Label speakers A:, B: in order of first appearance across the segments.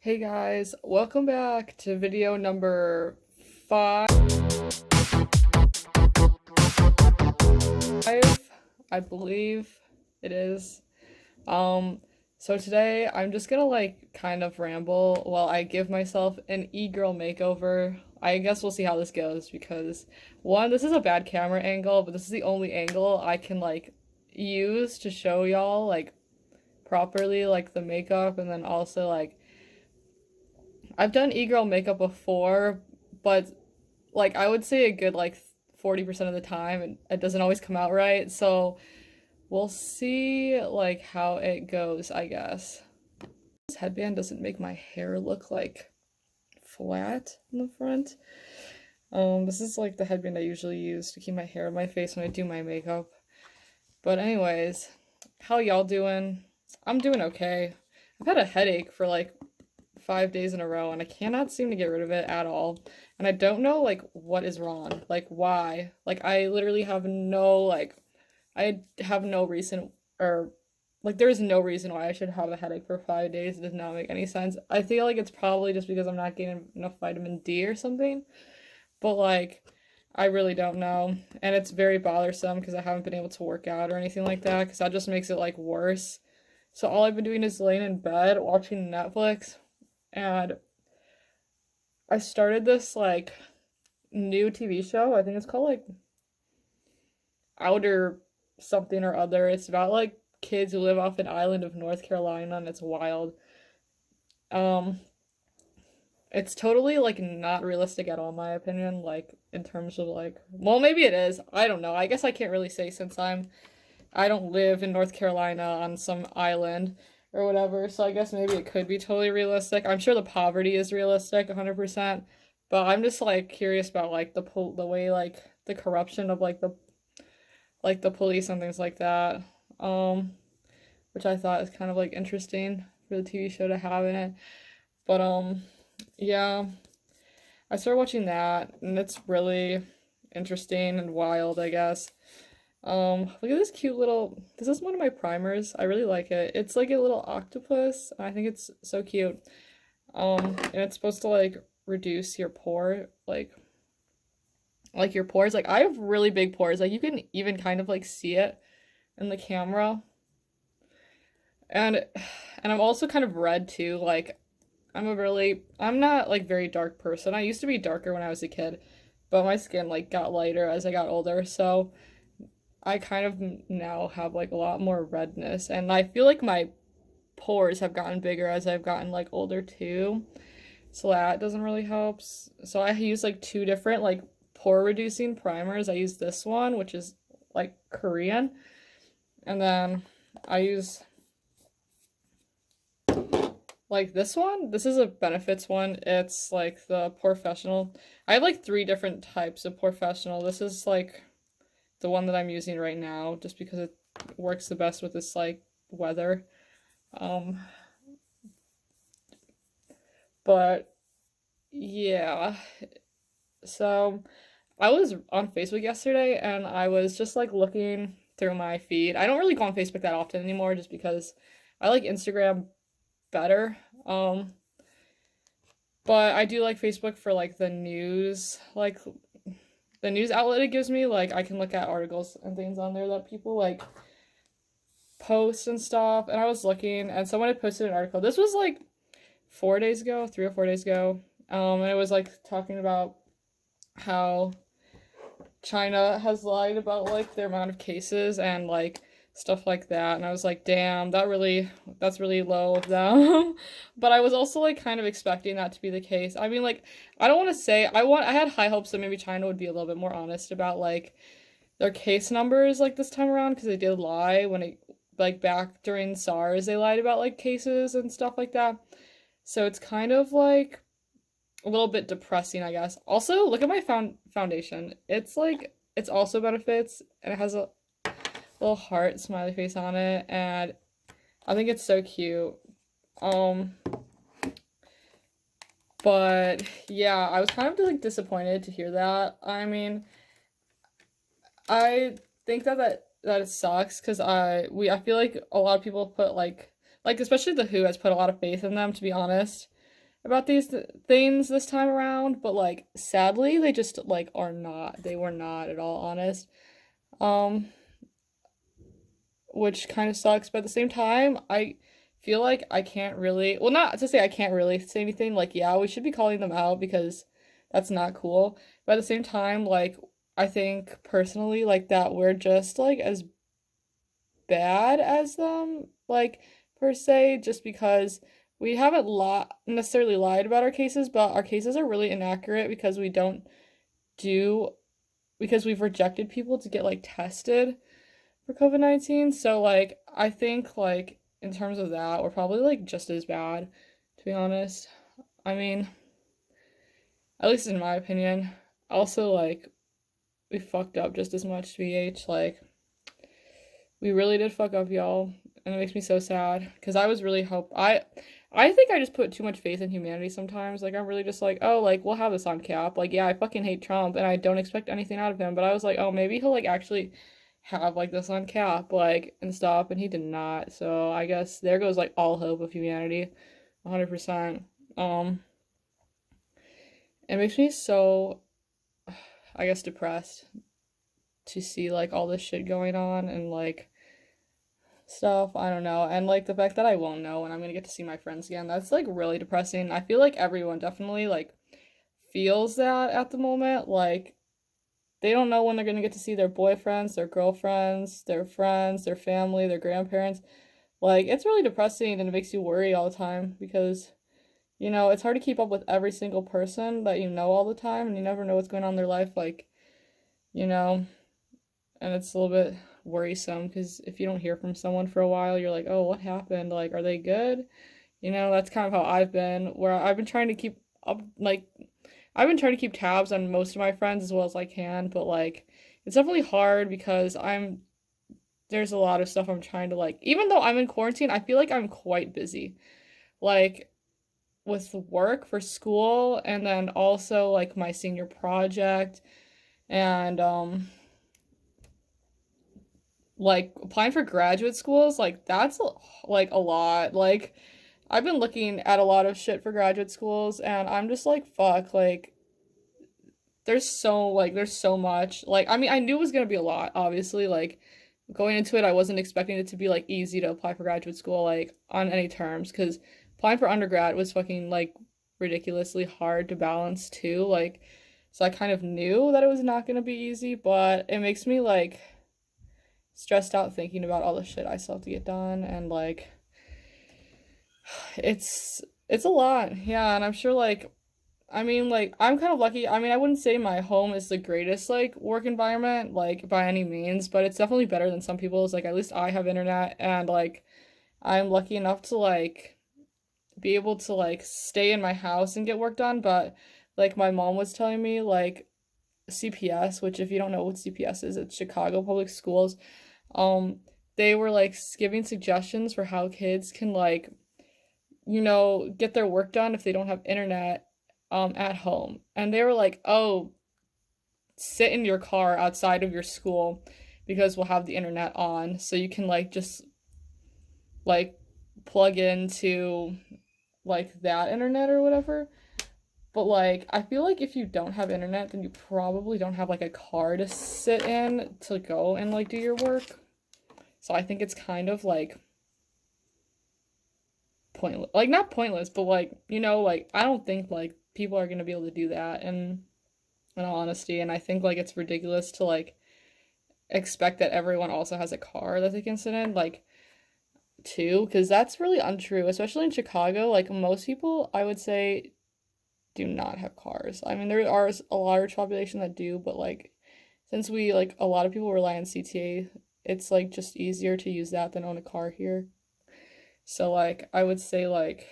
A: Hey guys, welcome back to video number 5, I believe it is. So today I'm just gonna kind of ramble while I give myself an e-girl makeover. I guess we'll see how this goes because one, this is a bad camera angle, but this is the only angle I can use to show y'all properly the makeup, and then also I've done e-girl makeup before, but I would say a good 40% of the time it doesn't always come out right. So we'll see how it goes, I guess. This headband doesn't make my hair look flat in the front. This is the headband I usually use to keep my hair on my face when I do my makeup. But anyways, how y'all doing? I'm doing okay. I've had a headache for 5 days in a row and I cannot seem to get rid of it at all. And I don't know what is wrong. Why? I literally have I have no reason, or there is no reason why I should have a headache for 5 days. It does not make any sense. I feel like it's probably just because I'm not getting enough vitamin D or something. But I really don't know. And it's very bothersome because I haven't been able to work out or anything like that, because that just makes it worse. So all I've been doing is laying in bed watching Netflix, and I started this new TV show. I think it's called Outer something or other. It's about kids who live off an island of North Carolina, and it's wild. Um it's totally not realistic at all in my opinion, in terms of well, maybe it is. I don't know. I guess I can't really say since I don't live in North Carolina on some island or whatever, so I guess maybe it could be totally realistic. I'm sure the poverty is realistic 100%, but I'm just curious about the way the corruption of the police and things like that. Which I thought is kind of interesting for the TV show to have in it. But yeah, I started watching that and it's really interesting and wild, I guess. Look at this cute little, this is one of my primers. I really like it. It's a little octopus, and I think it's so cute. And it's supposed to reduce your your pores. I have really big pores. You can even kind of see it in the camera. And I'm also kind of red too. I'm not very dark person. I used to be darker when I was a kid, but my skin got lighter as I got older. So I kind of now have a lot more redness, and I feel my pores have gotten bigger as I've gotten older too. So that doesn't really help. So I use two different pore reducing primers. I use this one, which is Korean, and then I use this one. This is a Benefits one. It's the Professional. I have 3 different types of Professional. This is the one that I'm using right now just because it works the best with this weather. But yeah. So I was on Facebook yesterday and I was just looking through my feed. I don't really go on Facebook that often anymore just because I like Instagram better. But I do like Facebook for the news, the news outlet it gives me. I can look at articles and things on there that people post and stuff. And I was looking and someone had posted an article. This was 4 days ago, 3 or 4 days ago. And it was talking about how China has lied about their amount of cases and stuff like that. And I was damn, that's really low of them. But I was also kind of expecting that to be the case. I mean, I don't want to say, I had high hopes that maybe China would be a little bit more honest about their case numbers this time around, because they did lie when it back during SARS, they lied about cases and stuff like that. So it's kind of a little bit depressing, I guess. Also, look at my foundation. It's it's also Benefits, and it has a little heart smiley face on it, and I think it's so cute. But yeah, I was kind of just disappointed to hear that. I mean, I think that it sucks because I feel a lot of people put especially the WHO has put a lot of faith in them, to be honest. about these things this time around, but like sadly they just like are not. They were not at all honest. Um which kind of sucks, but at the same time, I feel like I can't really, well, not to say I can't really say anything like yeah, we should be calling them out because that's not cool. But at the same time, like I think personally like that we're just like as bad as them, like per se, just because we haven't necessarily lied about our cases, but our cases are really inaccurate because we don't do because we've rejected people to get like tested for COVID-19. So like I think like in terms of that, we're probably like just as bad, to be honest. I mean, at least in my opinion. Also like we fucked up just as much, VH, like we really did fuck up, y'all, and it makes me so sad because I was really I think I just put too much faith in humanity sometimes. Like I'm really just like, oh, like we'll have this on cap. Like yeah, I fucking hate Trump and I don't expect anything out of him, but I was like, oh, maybe he'll like actually have like this on cap, like and stuff, and he did not. So I guess there goes like all hope of humanity, 100%. Um, it makes me so, I guess, depressed to see like all this shit going on and like stuff. I don't know. And like the fact that I won't know when I'm gonna get to see my friends again, that's like really depressing. I feel like everyone definitely like feels that at the moment. Like they don't know when they're gonna get to see their boyfriends, their girlfriends, their friends, their family, their grandparents. Like it's really depressing and it makes you worry all the time because it's hard to keep up with every single person that you know all the time and you never know what's going on in their life, like, you know, and it's a little bit worrisome because if you don't hear from someone for a while, you're like, oh, what happened? Like, are they good? That's kind of how I've been, where I've been trying to keep up, like, I've been trying to keep tabs on most of my friends as well as I can, but like, it's definitely hard because there's a lot of stuff I'm trying to like, even though I'm in quarantine, I feel like I'm quite busy. Like, with work for school and then also like my senior project and like applying for graduate schools, like that's like a lot. Like I've been looking at a lot of shit for graduate schools and I'm just like fuck, like there's so much. Like I mean, I knew it was going to be a lot, obviously, like going into it I wasn't expecting it to be like easy to apply for graduate school like on any terms cuz applying for undergrad was fucking like ridiculously hard to balance too, like so I kind of knew that it was not going to be easy, but it makes me like stressed out thinking about all the shit I still have to get done and like it's a lot. Yeah, and I'm sure like I mean like I'm kind of lucky. I mean, I wouldn't say my home is the greatest like work environment like by any means, but it's definitely better than some people's. Like at least I have internet and like I'm lucky enough to like be able to like stay in my house and get work done, but like my mom was telling me like CPS, which if you don't know what CPS is, it's Chicago Public Schools. Um, they were like giving suggestions for how kids can like, get their work done if they don't have internet at home. And they were like, "Oh, sit in your car outside of your school because we'll have the internet on so you can like just like plug into like that internet or whatever." But like I feel like if you don't have internet, then you probably don't have like a car to sit in to go and like do your work. So I think it's kind of like pointless. Like not pointless, but like, like I don't think like people are going to be able to do that in all honesty, and I think like it's ridiculous to like expect that everyone also has a car that they can sit in like too, because that's really untrue, especially in Chicago. Like most people, I would say, do not have cars. I mean, there are a large population that do, but like since we like a lot of people rely on CTA, it's like just easier to use that than own a car here. So like I would say like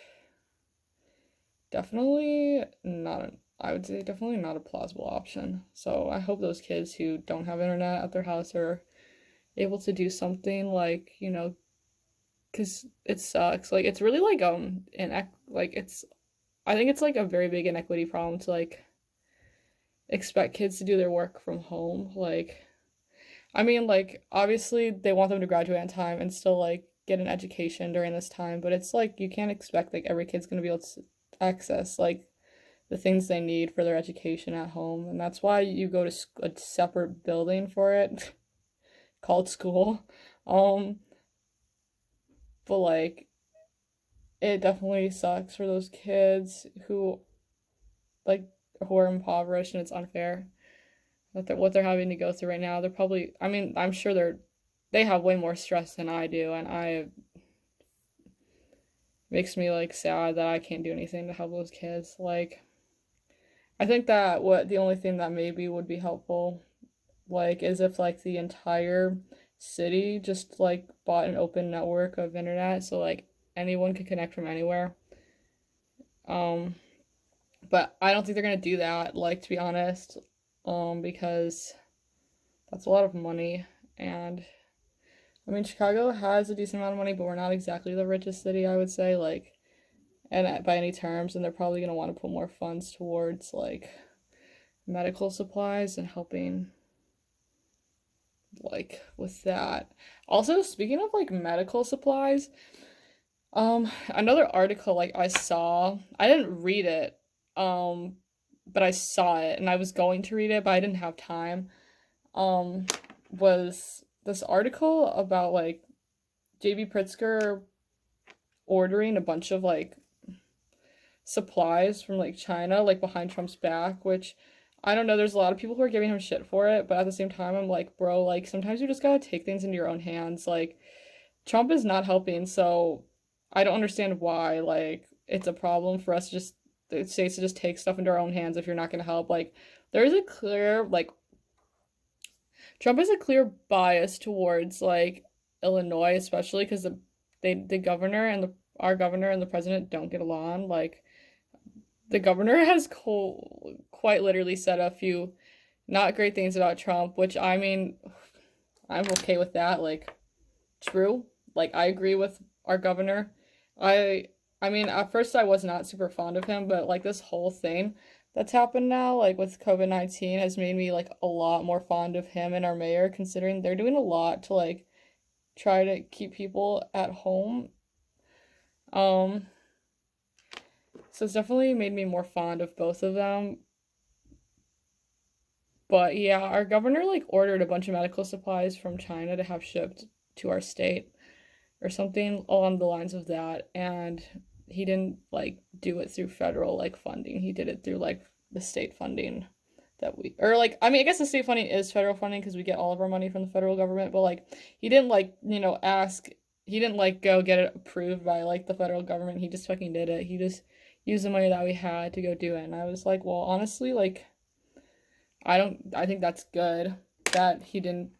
A: definitely not I would say definitely not a plausible option. So I hope those kids who don't have internet at their house are able to do something like, cuz it sucks. Like it's really like like it's I think it's like a very big inequity problem to like expect kids to do their work from home. Like I mean, like, obviously they want them to graduate on time and still, like, get an education during this time, but it's like you can't expect, like, every kid's gonna be able to access like the things they need for their education at home, and that's why you go to a separate building for it called school. Um, but like it definitely sucks for those kids like who are impoverished, and it's unfair that what they're having to go through right now. They're probably, I mean, I'm sure they have way more stress than I do, and I makes me like sad that I can't do anything to help those kids. Like I think that what the only thing that maybe would be helpful like is if like the entire city just like bought an open network of internet so like anyone could connect from anywhere. Um but I don't think they're gonna do that, like to be honest, because that's a lot of money. And I mean, Chicago has a decent amount of money, but we're not exactly the richest city, I would say, like, and by any terms, and they're probably going to want to put more funds towards, like, medical supplies and helping, like, with that. Also, speaking of, like, medical supplies, another article, like, I didn't read it, but I saw it, and I was going to read it, but I didn't have time, um, was this article about, like, J.B. Pritzker ordering a bunch of like supplies from like China, like behind Trump's back, which I don't know, there's a lot of people who are giving him shit for it, but at the same time, I'm like, bro, like sometimes you just gotta take things into your own hands. Like, Trump is not helping, so I don't understand why, like, it's a problem for us to just, the states to just take stuff into our own hands if you're not gonna help. Like, there is a clear, like, Trump has a clear bias towards, like, Illinois, especially because the governor and our governor and the president don't get along. Like, the governor has quite literally said a few not great things about Trump, which I mean, I'm okay with that. Like, true. Like, I agree with our governor. I I mean, at first I was not super fond of him, but like this whole thing that's happened now, like with COVID-19, has made me like a lot more fond of him and our mayor, considering they're doing a lot to like try to keep people at home. Um, so it's definitely made me more fond of both of them. But yeah, our governor like ordered a bunch of medical supplies from China to have shipped to our state or something along the lines of that. And he didn't like do it through federal like funding. He did it through like the state funding that we, or like, I mean, I guess the state funding is federal funding because we get all of our money from the federal government, but like he didn't like, he didn't like go get it approved by like the federal government. He just fucking did it. He just used the money that we had to go do it. And I was like, well, honestly, like I think that's good that he didn't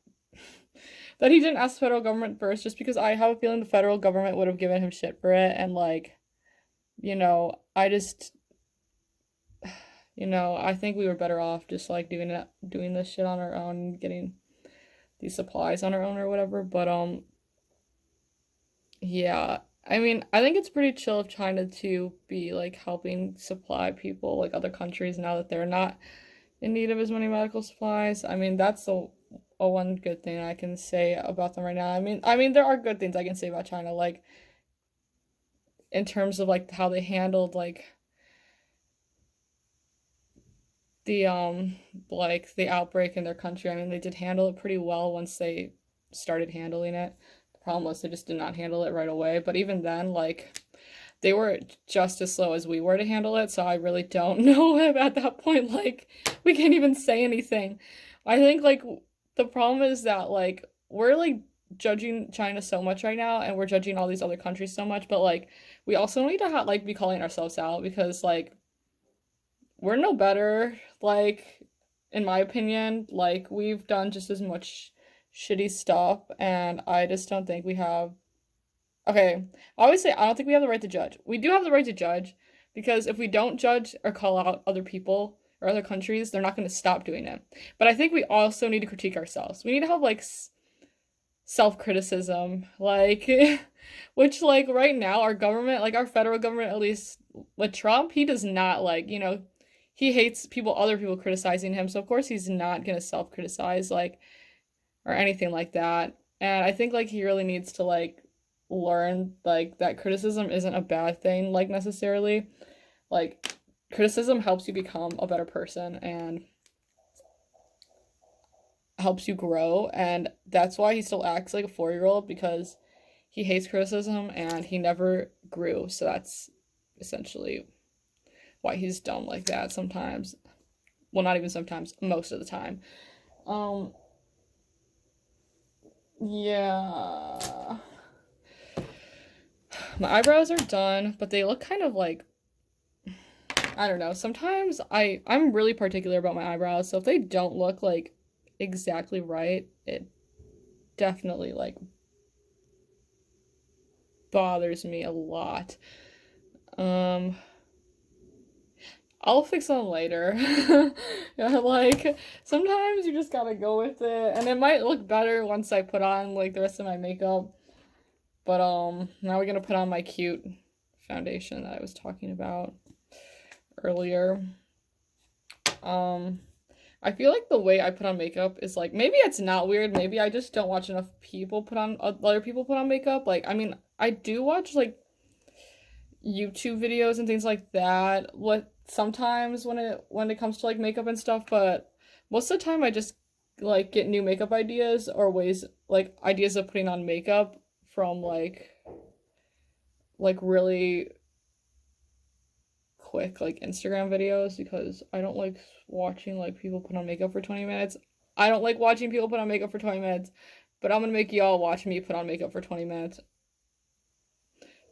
A: ask the federal government first, just because I have a feeling the federal government would have given him shit for it. And like, I just, I think we were better off just like doing this shit on our own, getting these supplies on our own or whatever. But yeah, I mean, I think it's pretty chill of China to be like helping supply people like other countries now that they're not in need of as many medical supplies. I mean, that's a one good thing I can say about them right now. I mean, there are good things I can say about China, like in terms of like how they handled the like the outbreak in their country. I mean, they did handle it pretty well once they started handling it. The problem was they just did not handle it right away. But even then, like they were just as slow as we were to handle it, so I really don't know if at that point, like, we can't even say anything. I think, like, the problem is that, like, we're, like, judging China so much right now, and we're judging all these other countries so much, but, like, we also need to, like, be calling ourselves out, because, like, we're no better, like, in my opinion. Like, we've done just as much shitty stuff, and I just don't think we have. Okay, I always say I don't think we have the right to judge. We do have the right to judge because if we don't judge or call out other people or other countries, they're not going to stop doing it. But I think we also need to critique ourselves. We need to have like self-criticism, like which like right now our government, like our federal government, at least with Trump, he does not like, he hates other people criticizing him. So of course he's not going to self-criticize like or anything like that. And I think like he really needs to like learn like that criticism isn't a bad thing like necessarily. Like, criticism helps you become a better person and helps you grow, and that's why he still acts like a 4-year-old, because he hates criticism and he never grew. So that's essentially why he's dumb like that sometimes. Well, not even sometimes, most of the time. Um, yeah. My eyebrows are done, but they look kind of like, I don't know. Sometimes I'm really particular about my eyebrows, so if they don't look like exactly right, it definitely like bothers me a lot. Um, I'll fix them later. Yeah, like sometimes you just gotta go with it, and it might look better once I put on like the rest of my makeup. But now we're gonna put on my cute foundation that I was talking about earlier. Um, I feel like the way I put on makeup is like, maybe it's not weird. Maybe I just don't watch enough people put on other people put on makeup. Like, I mean, I do watch like YouTube videos and things like that. What sometimes when it comes to like makeup and stuff, but most of the time I just like get new makeup ideas or ways like ideas of putting on makeup from like really quick like Instagram videos, because I don't like watching like people put on makeup for 20 minutes. I don't like watching people put on makeup for 20 minutes, but I'm gonna make y'all watch me put on makeup for 20 minutes.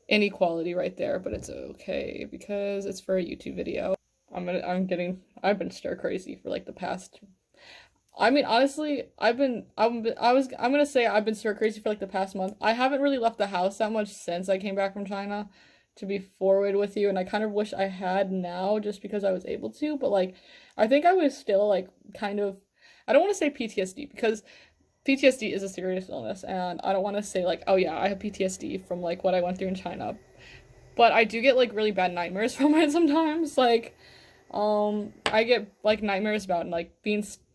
A: Inequality right there, but it's okay because it's for a YouTube video. I've been stir crazy for like the past, I mean, honestly, I'm gonna say I've been stir crazy for like the past month. I haven't really left the house that much since I came back from China, to be forward with you, and I kind of wish I had now just because I was able to, but like, I think I was still like kind of, I don't want to say PTSD because PTSD is a serious illness, and I don't want to say like, oh yeah, I have PTSD from like what I went through in China, but I do get like really bad nightmares from it sometimes. Like, I get like nightmares about like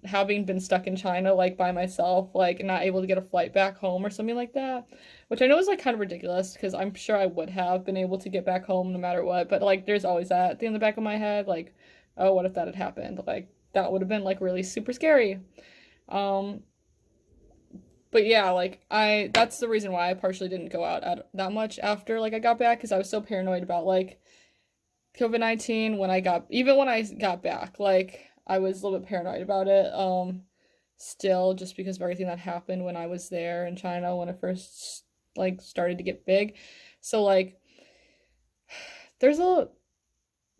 A: having been stuck in China like by myself, like not able to get a flight back home or something like that, which I know is like kind of ridiculous because I'm sure I would have been able to get back home no matter what, but like there's always that in the back of my head, like, oh, what if that had happened? Like that would have been like really super scary. Um, but yeah, like that's the reason why I partially didn't go out that much after like I got back, because I was so paranoid about like COVID-19 when I got back, like I was a little bit paranoid about it. Still, just because of everything that happened when I was there in China when it first like started to get big. So like there's a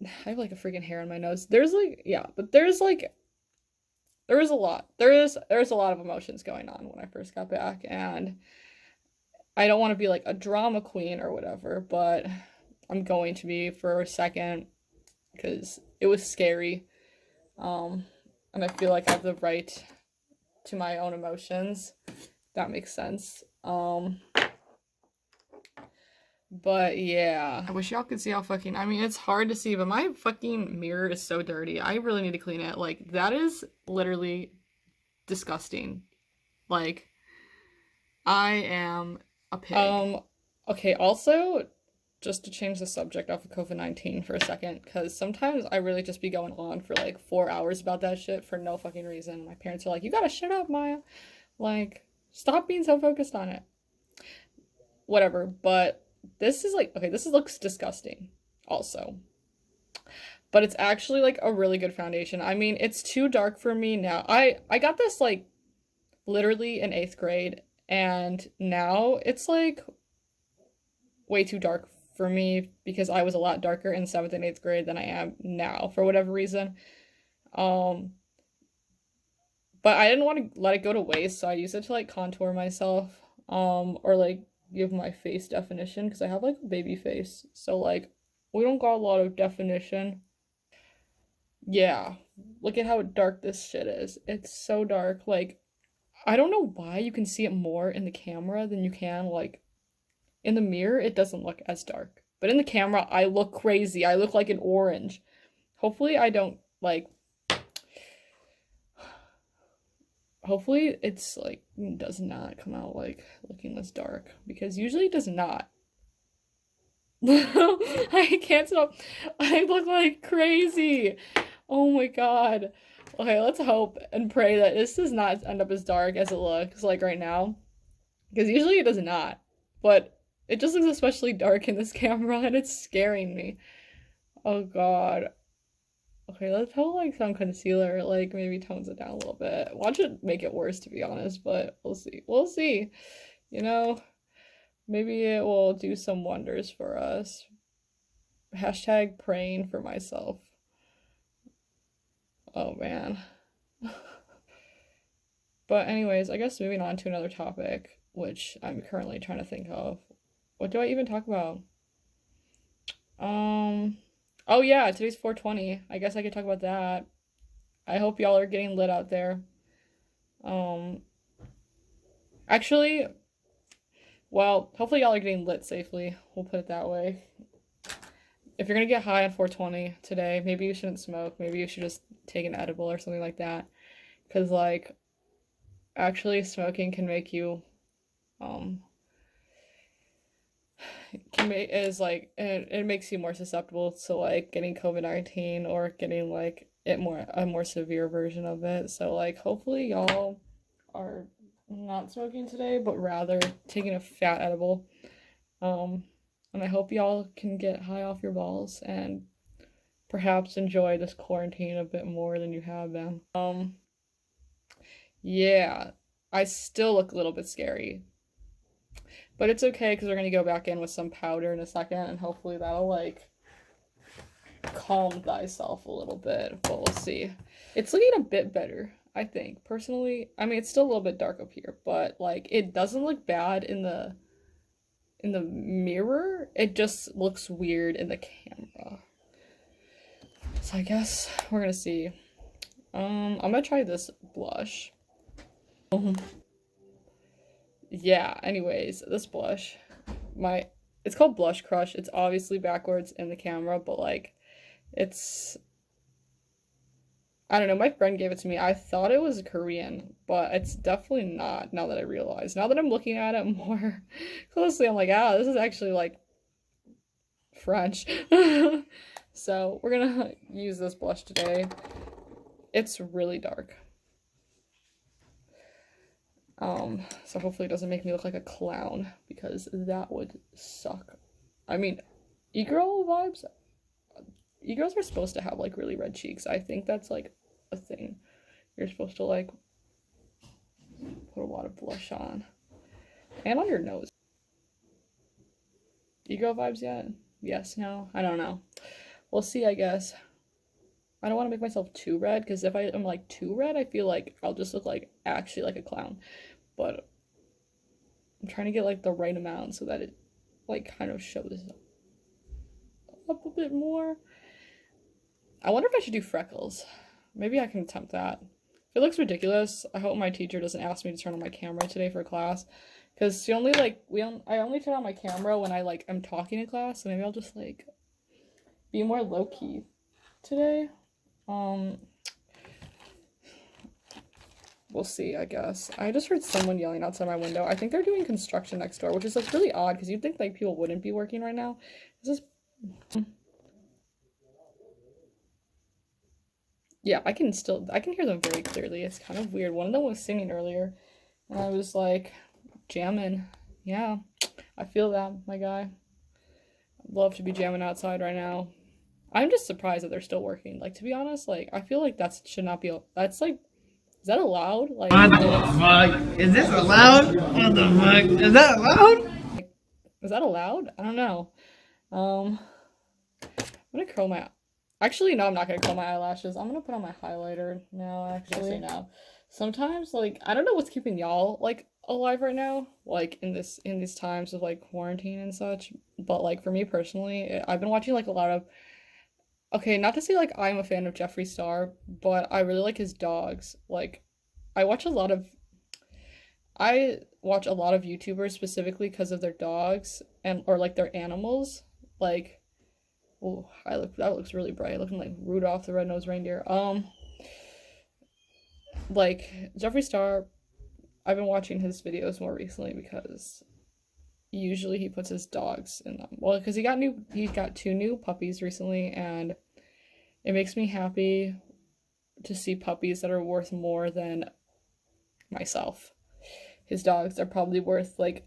A: I have like a freaking hair on my nose. There's like, yeah, but there was a lot. There's a lot of emotions going on when I first got back, and I don't want to be like a drama queen or whatever, but I'm going to be for a second because it was scary. Um, and I feel like I have the right to my own emotions. That makes sense. But yeah. I wish y'all could see how fucking, I mean, it's hard to see, but my fucking mirror is so dirty. I really need to clean it. Like, that is literally disgusting. Like, I am a pig. Okay, also, just to change the subject off of COVID-19 for a second, because sometimes I really just be going on for like 4 hours about that shit for no fucking reason. My parents are like, you gotta shut up, Maya. Like, stop being so focused on it. Whatever, but this is like, okay, looks disgusting also. But it's actually like a really good foundation. I mean, it's too dark for me now. I got this like literally in 8th grade, and now it's like way too dark for me because I was a lot darker in 7th and 8th grade than I am now for whatever reason. Um, but I didn't want to let it go to waste, so I used it to like contour myself, or like give my face definition because I have like a baby face. So like we don't got a lot of definition. Yeah, look at how dark this shit is. It's so dark. Like, I don't know why you can see it more in the camera than you can like in the mirror. It doesn't look as dark. But in the camera, I look crazy. I look like an orange. Hopefully I don't like, hopefully it's like does not come out like looking this dark, because usually it does not. I can't stop. I look like crazy. Oh my God. Okay, let's hope and pray that this does not end up as dark as it looks like right now. Because usually it does not. But it just looks especially dark in this camera and it's scaring me. Oh God. Okay, let's put like some concealer, like maybe tones it down a little bit. Watch it make it worse, to be honest, but we'll see. We'll see. You know, maybe it will do some wonders for us. Hashtag praying for myself. Oh man. But anyways, I guess moving on to another topic, which I'm currently trying to think of. What do I even talk about? Um, oh yeah, today's 420. I guess I could talk about that. I hope y'all are getting lit out there. Um, actually, well, hopefully y'all are getting lit safely. We'll put it that way. If you're gonna get high on 420 today, maybe you shouldn't smoke. Maybe you should just take an edible or something like that. Because, like, actually smoking can make you, um, it makes you more susceptible to, like, getting COVID-19 or getting, like, a more severe version of it. So, like, hopefully y'all are not smoking today, but rather taking a fat edible. Um, and I hope y'all can get high off your balls and perhaps enjoy this quarantine a bit more than you have been. Yeah, I still look a little bit scary, but it's okay because we're gonna go back in with some powder in a second, and hopefully that'll like calm thyself a little bit. But we'll see. It's looking a bit better, I think. Personally, I mean, it's still a little bit dark up here, but like it doesn't look bad in the mirror. It just looks weird in the camera. So I guess we're gonna see. I'm gonna try this blush. Yeah, anyways, this blush. It's called Blush Crush. It's obviously backwards in the camera, but like it's I don't know, my friend gave it to me. I thought it was Korean, but it's definitely not now that I realize. Now that I'm looking at it more closely, I'm like, ah, this is actually like French. So we're gonna use this blush today. It's really dark. So hopefully it doesn't make me look like a clown because that would suck. I mean, e-girl vibes. E-girls are supposed to have like really red cheeks. I think that's like a thing. You're supposed to like put a lot of blush on and on your nose. E-girl vibes yet? Yes, no, I don't know. We'll see, I guess. I don't want to make myself too red because if I am like too red, I feel like I'll just look like actually like a clown. But I'm trying to get like the right amount so that it like kind of shows up a bit more. I wonder if I should do freckles. Maybe I can attempt that. It looks ridiculous. I hope my teacher doesn't ask me to turn on my camera today for class. Because she only like I only turn on my camera when I like am talking in class, so maybe I'll just like be more low-key today. We'll see, I guess. I just heard someone yelling outside my window. I think they're doing construction next door, which is like really odd because you'd think like people wouldn't be working right now. This is yeah, I can hear them very clearly. It's kind of weird. One of them was singing earlier, and I was like jamming. Yeah, I feel that, my guy. I'd love to be jamming outside right now. I'm just surprised that they're still working. Like, to be honest, like I feel like that should not be. That's like, is that allowed? Like,
B: what the fuck? Is this allowed? What the fuck? Is that allowed?
A: is that allowed? I don't know. I'm gonna curl my. Actually, no, I'm not gonna curl my eyelashes. I'm gonna put on my highlighter now. Actually, now. Sometimes, like, I don't know what's keeping y'all like alive right now, like in these times of like quarantine and such. But like for me personally, I've been watching like a lot of. Okay, not to say like I'm a fan of Jeffree Star, but I really like his dogs. Like, I watch a lot of I watch a lot of YouTubers specifically because of their dogs and or like their animals. Like, oh, that looks really bright, looking like Rudolph the Red-Nosed Reindeer. Like Jeffree Star, I've been watching his videos more recently because usually he puts his dogs in them. Well, because he got two new puppies recently, and it makes me happy to see puppies that are worth more than myself. His dogs are probably worth like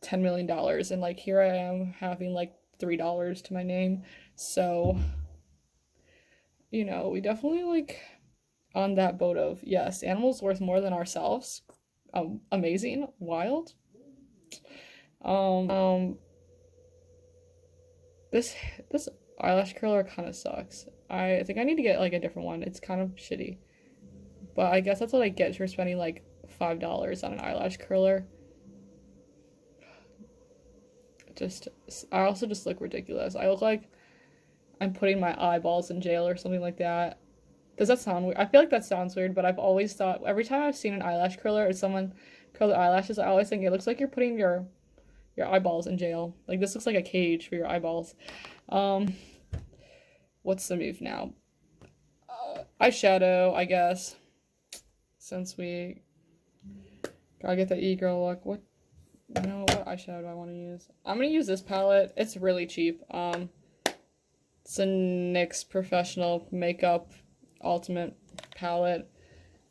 A: $10 million, and like here I am having like $3 to my name. So, we definitely like on that boat of yes, animals worth more than ourselves. Amazing, wild. Um, this this eyelash curler kind of sucks. I think I need to get like a different one. It's kind of shitty. But I guess that's what I get for spending like $5 on an eyelash curler. Just I also just look ridiculous. I look like I'm putting my eyeballs in jail or something like that. Does that sound weird? I feel like that sounds weird, but I've always thought every time I've seen an eyelash curler or someone curl their eyelashes, I always think it looks like you're putting your eyeballs in jail. Like this looks like a cage for your eyeballs. Um, what's the move now? Eyeshadow, I guess. Since we gotta get the Egirl look. What eyeshadow do I want to use? I'm gonna use this palette. It's really cheap. It's a NYX Professional Makeup Ultimate palette.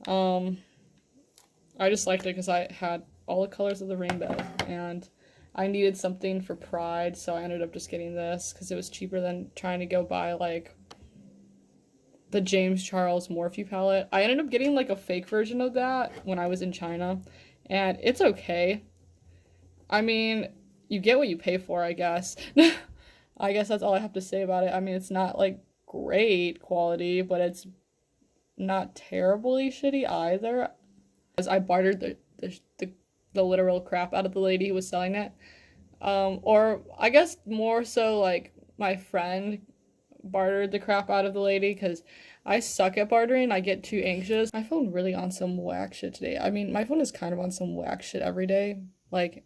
A: I just liked it because I had all the colors of the rainbow, and I needed something for Pride, so I ended up just getting this because it was cheaper than trying to go buy like the James Charles Morphe palette. I ended up getting like a fake version of that when I was in China, and it's okay. I mean, you get what you pay for, I guess. I guess that's all I have to say about it. I mean, it's not like great quality, but it's not terribly shitty either. As I bartered the literal crap out of the lady who was selling it. Or I guess more so like my friend bartered the crap out of the lady because I suck at bartering. I get too anxious. My phone really on some whack shit today. I mean, my phone is kind of on some whack shit every day. Like,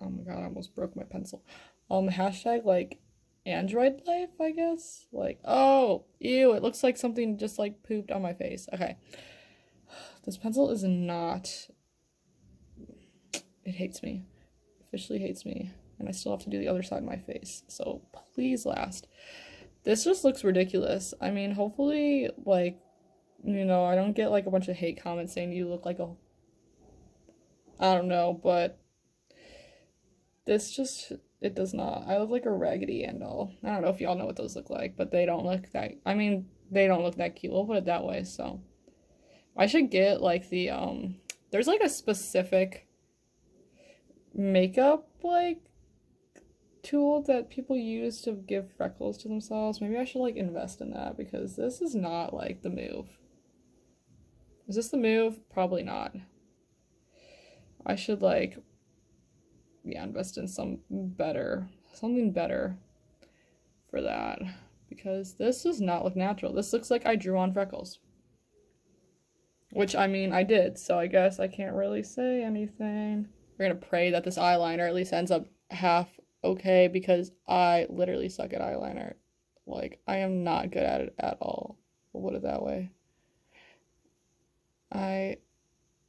A: oh my god, I almost broke my pencil. Hashtag like Android life, I guess. Like, oh, ew, it looks like something just like pooped on my face. Okay. This pencil is not. It hates me. Officially hates me. And I still have to do the other side of my face. So please last. This just looks ridiculous. I mean, hopefully, like, I don't get like a bunch of hate comments saying you look like a. I don't know, but this just. It does not. I look like a Raggedy Ann doll. I don't know if y'all know what those look like, but they don't look that. I mean, they don't look that cute. We'll put it that way. So, I should get like the There's like a specific makeup like tool that people use to give freckles to themselves. Maybe I should like invest in that because this is not like the move. Is this the move? Probably not. I should like invest in something better for that because this does not look natural. This looks like I drew on freckles. Which, I mean, I did, so I guess I can't really say anything. We're gonna pray that this eyeliner at least ends up half okay because I literally suck at eyeliner. Like, I am not good at it at all. We'll put it that way. I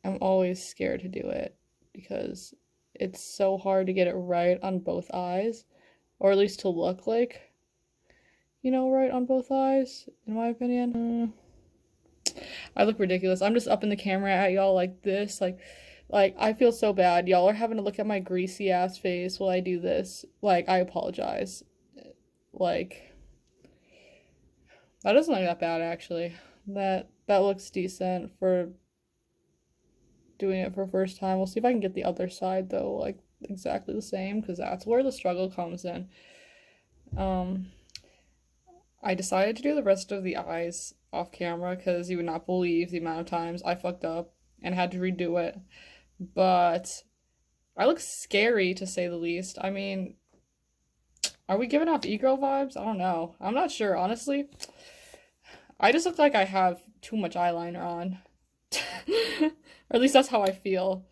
A: am always scared to do it because it's so hard to get it right on both eyes, or at least to look like, right on both eyes, in my opinion. I look ridiculous. I'm just up in the camera at y'all like this, like I feel so bad. Y'all are having to look at my greasy ass face while I do this. Like, I apologize. Like, that doesn't look that bad actually. That looks decent for doing it for first time. We'll see if I can get the other side though, like exactly the same, because that's where the struggle comes in. I decided to do the rest of the eyes off camera because you would not believe the amount of times I fucked up and had to redo it. But I look scary to say the least. I mean, are we giving off Egirl vibes? I don't know. I'm not sure, honestly. I just look like I have too much eyeliner on. Or at least that's how I feel.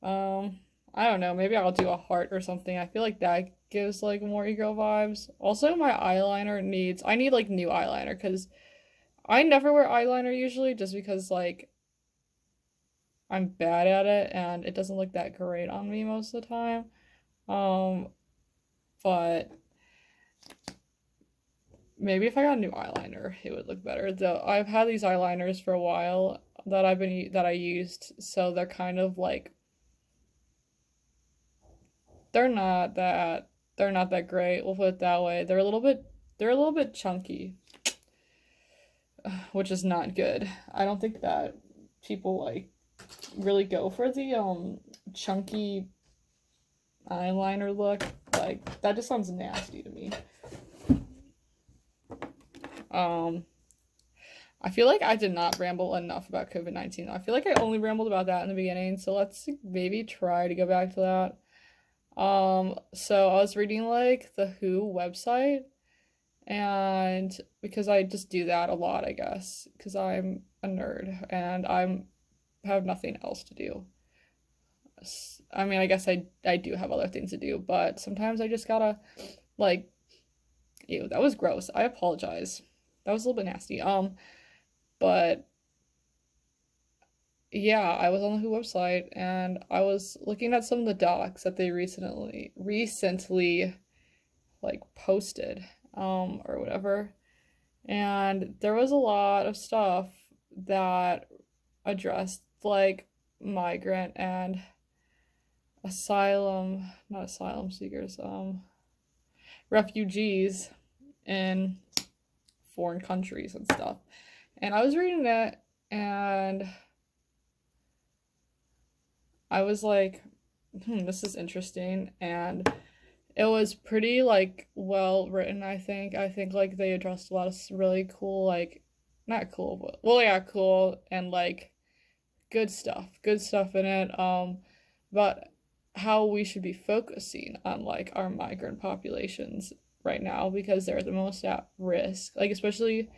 A: I don't know. Maybe I'll do a heart or something. I feel like that gives like more Egirl vibes. Also, my eyeliner I need like new eyeliner because I never wear eyeliner usually just because like I'm bad at it and it doesn't look that great on me most of the time. Um, but maybe if I got a new eyeliner, it would look better. Though I've had these eyeliners for a while that I used, so they're kind of like they're not that they're not that great. We'll put it that way. They're a little bit chunky, which is not good. I don't think that people like really go for the chunky eyeliner look. Like that just sounds nasty to me. Um I feel like I did not ramble enough about COVID-19. I feel like I only rambled about that in the beginning, so let's maybe try to go back to that. So I was reading like the WHO website, and because I just do that a lot, I guess, because I'm a nerd and I'm have nothing else to do. I mean, I guess I do have other things to do, but sometimes I just gotta like, ew, that was gross. I apologize. That was a little bit nasty. But yeah, I was on the WHO website and I was looking at some of the docs that they recently like posted or whatever. And there was a lot of stuff that addressed like migrant and asylum, not asylum seekers, refugees in foreign countries and stuff. And I was reading it and I was like, this is interesting. And it was pretty like well written, I think. I think like they addressed a lot of really cool, like not cool, but well yeah, cool and like good stuff. Good stuff in it. About how we should be focusing on like our migrant populations right now because they're the most at risk. Like especially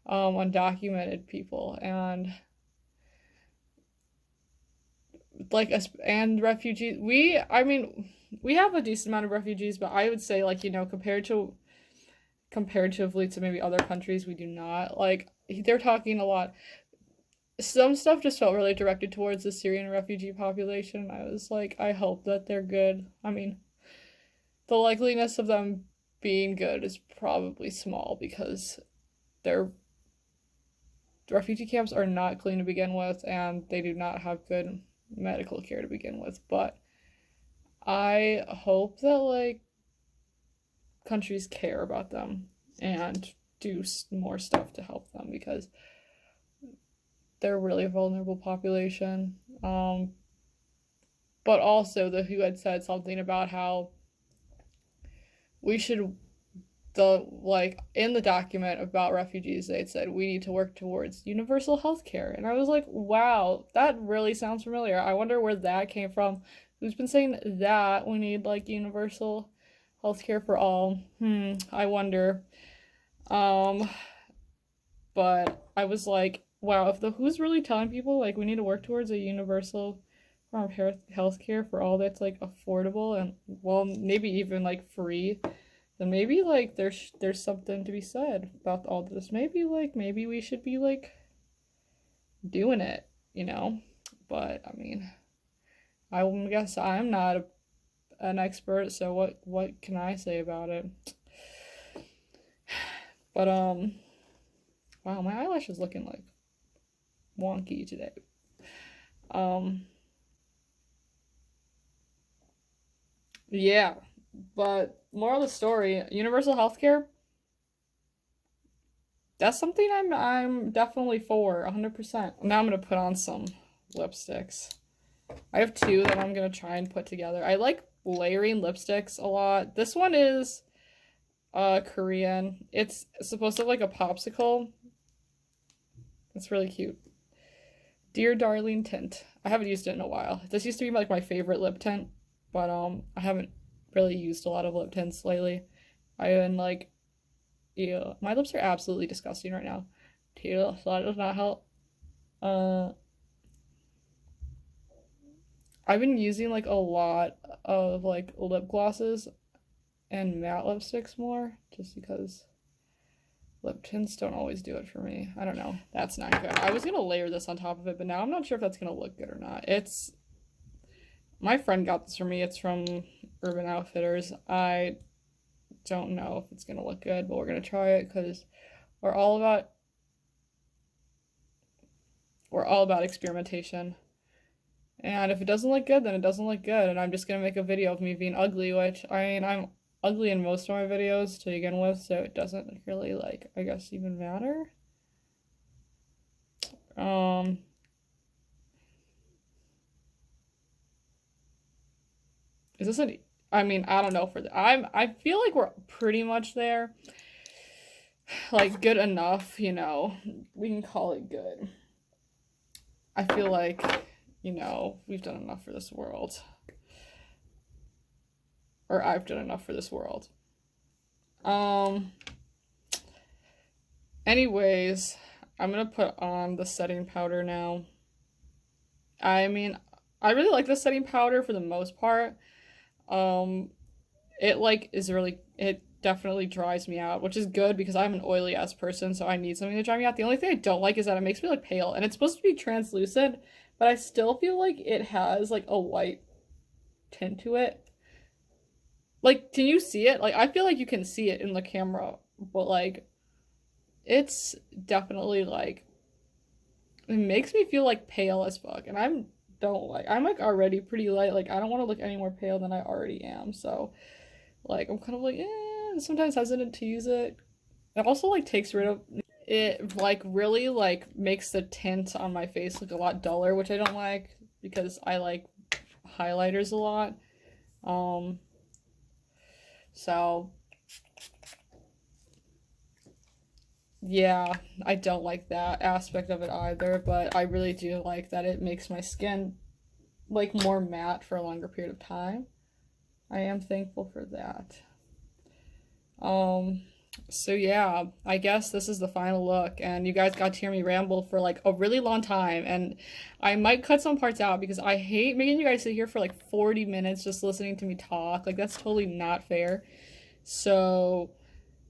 A: undocumented people and like us and refugees. I mean, we have a decent amount of refugees, but I would say like, comparatively to maybe other countries, we do not. Like they're talking a lot. Some stuff just felt really directed towards the Syrian refugee population. I was like, I hope that they're good. I mean, the likeliness of them being good is probably small because their refugee camps are not clean to begin with and they do not have good medical care to begin with. But I hope that like countries care about them and do more stuff to help them because they're really a vulnerable population. But also the WHO had said something about how we should the like in the document about refugees they said we need to work towards universal health care and I was like wow that really sounds familiar. I wonder where that came from. Who's been saying that we need like universal health care for all? I wonder. um but I was like wow, if the who's really telling people like we need to work towards a universal form of health care for all that's like affordable and well maybe even like free, then maybe like there's something to be said about all this. Maybe we should be like doing it, you know? But I mean, I guess I'm not an expert, so what can I say about it? But wow, my eyelash is looking like wonky today. Um yeah, but more of the story, universal healthcare, that's something I'm definitely for 100%. Now I'm gonna put on some lipsticks. I have two that I'm gonna try and put together. I like layering lipsticks a lot. This one is Korean. It's supposed to have like a popsicle. It's really cute. Dear Darling Tint. I haven't used it in a while. This used to be like my favorite lip tint, but I haven't really used a lot of lip tints lately. I've been like, ew, my lips are absolutely disgusting right now. Ew, so that does not help. Uh, I've been using like a lot of like lip glosses and matte lipsticks more, just because lip tints don't always do it for me. I don't know. That's not good. I was gonna layer this on top of it, but now I'm not sure if that's gonna look good or not. My friend got this for me. It's from Urban Outfitters. I don't know if it's gonna look good, but we're gonna try it because we're all about we're all about experimentation. And if it doesn't look good, then it doesn't look good. And I'm just gonna make a video of me being ugly, which I mean, I'm ugly in most of my videos to begin with, so it doesn't really, like, I guess, even matter. Um, is this an, I mean, I don't know for the, I feel like we're pretty much there. Like, good enough, you know, we can call it good. I feel like, you know, we've done enough for this world. Or I've done enough for this world. Anyways, I'm gonna put on the setting powder now. I mean, I really like the setting powder for the most part. It like is really, it definitely dries me out, which is good because I'm an oily ass person, so I need something to dry me out. The only thing I don't like is that it makes me like pale, and it's supposed to be translucent, but I still feel like it has like a white tint to it. Like, can you see it? Like, I feel like you can see it in the camera, but like, it's definitely like, it makes me feel like pale as fuck, and I'm like already pretty light. Like, I don't want to look any more pale than I already am, so like, I'm kind of like, sometimes hesitant to use it. It also like takes rid of it, like really like makes the tint on my face look a lot duller, which I don't like because I like highlighters a lot. So yeah, I don't like that aspect of it either, but I really do like that it makes my skin like more matte for a longer period of time. I am thankful for that. So yeah, I guess this is the final look, and you guys got to hear me ramble for like a really long time, and I might cut some parts out because I hate making you guys sit here for like 40 minutes just listening to me talk. Like, that's totally not fair. So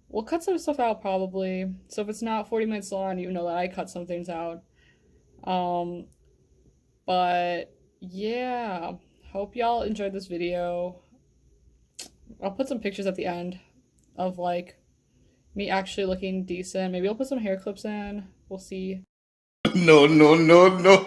A: we'll cut some stuff out probably. So if it's not 40 minutes long, you know that I cut some things out. Um, but yeah, hope y'all enjoyed this video. I'll put some pictures at the end of like me actually looking decent. Maybe I'll put some hair clips in. We'll see.
C: No, no, no, no.